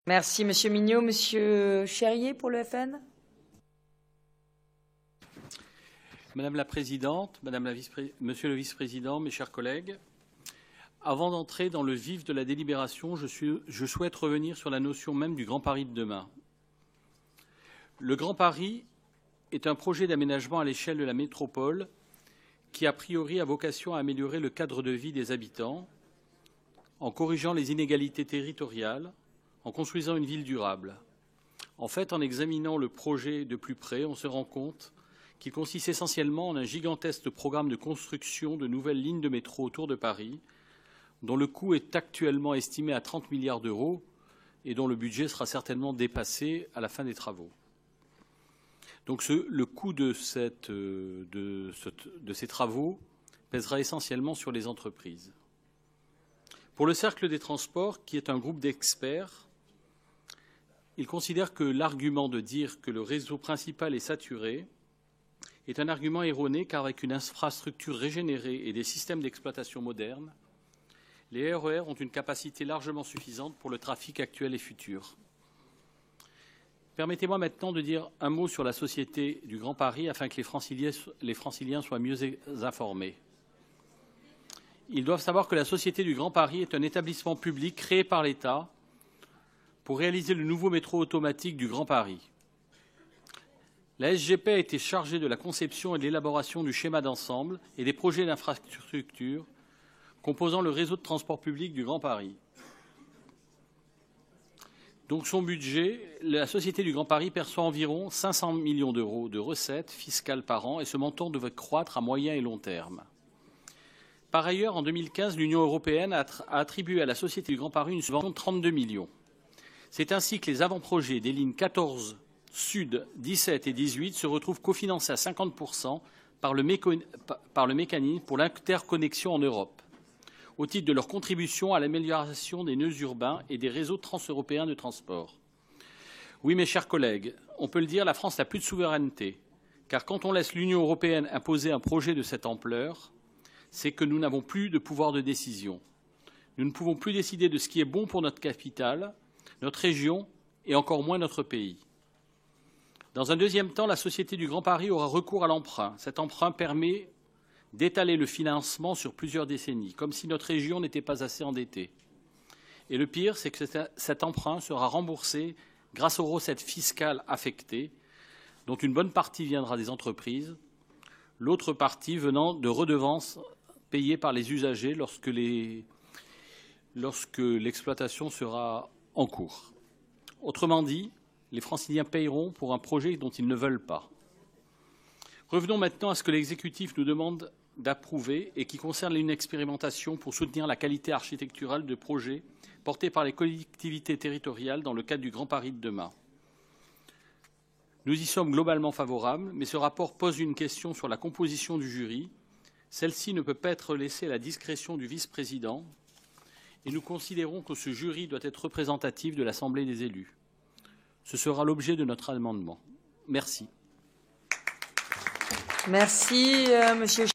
Merci, Monsieur Mignot. Monsieur Cherrier pour le FN. Madame la Présidente, Monsieur le Vice-président, mes chers collègues, avant d'entrer dans le vif de la délibération, je souhaite revenir sur la notion même du Grand Paris de demain. Le Grand Paris est un projet d'aménagement à l'échelle de la métropole qui, a priori, a vocation à améliorer le cadre de vie des habitants en corrigeant les inégalités territoriales, en construisant une ville durable. En fait, en examinant le projet de plus près, on se rend compte qu'il consiste essentiellement en un gigantesque programme de construction de nouvelles lignes de métro autour de Paris, dont le coût est actuellement estimé à 30 milliards d'euros et dont le budget sera certainement dépassé à la fin des travaux. Donc le coût de ces travaux pèsera essentiellement sur les entreprises. Pour le Cercle des transports, qui est un groupe d'experts, il considère que l'argument de dire que le réseau principal est saturé est un argument erroné, car avec une infrastructure régénérée et des systèmes d'exploitation modernes, les RER ont une capacité largement suffisante pour le trafic actuel et futur. Permettez-moi maintenant de dire un mot sur la Société du Grand Paris afin que les Franciliens soient mieux informés. Ils doivent savoir que la Société du Grand Paris est un établissement public créé par l'État pour réaliser le nouveau métro automatique du Grand Paris. La SGP a été chargée de la conception et de l'élaboration du schéma d'ensemble et des projets d'infrastructure composant le réseau de transport public du Grand Paris. Donc son budget, la Société du Grand Paris perçoit environ 500 millions d'euros de recettes fiscales par an et ce montant devrait croître à moyen et long terme. Par ailleurs, en 2015, l'Union européenne a attribué à la Société du Grand Paris une subvention de 32 millions. C'est ainsi que les avant-projets des lignes 14, Sud, 17 et 18 se retrouvent cofinancés à 50% par le mécanisme pour l'interconnexion en Europe, au titre de leur contribution à l'amélioration des nœuds urbains et des réseaux transeuropéens de transport. Oui, mes chers collègues, on peut le dire, la France n'a plus de souveraineté, car quand on laisse l'Union européenne imposer un projet de cette ampleur, c'est que nous n'avons plus de pouvoir de décision. Nous ne pouvons plus décider de ce qui est bon pour notre capitale, notre région et encore moins notre pays. Dans un deuxième temps, la Société du Grand Paris aura recours à l'emprunt. Cet emprunt permet d'étaler le financement sur plusieurs décennies, comme si notre région n'était pas assez endettée. Et le pire, c'est que cet emprunt sera remboursé grâce aux recettes fiscales affectées, dont une bonne partie viendra des entreprises, l'autre partie venant de redevances payées par les usagers lorsque l'exploitation sera en cours. Autrement dit, les Franciliens paieront pour un projet dont ils ne veulent pas. Revenons maintenant à ce que l'exécutif nous demande d'approuver et qui concerne une expérimentation pour soutenir la qualité architecturale de projets portés par les collectivités territoriales dans le cadre du Grand Paris de demain. Nous y sommes globalement favorables, mais ce rapport pose une question sur la composition du jury. Celle-ci ne peut pas être laissée à la discrétion du vice-président et nous considérons que ce jury doit être représentatif de l'Assemblée des élus. Ce sera l'objet de notre amendement. Merci. Merci, Monsieur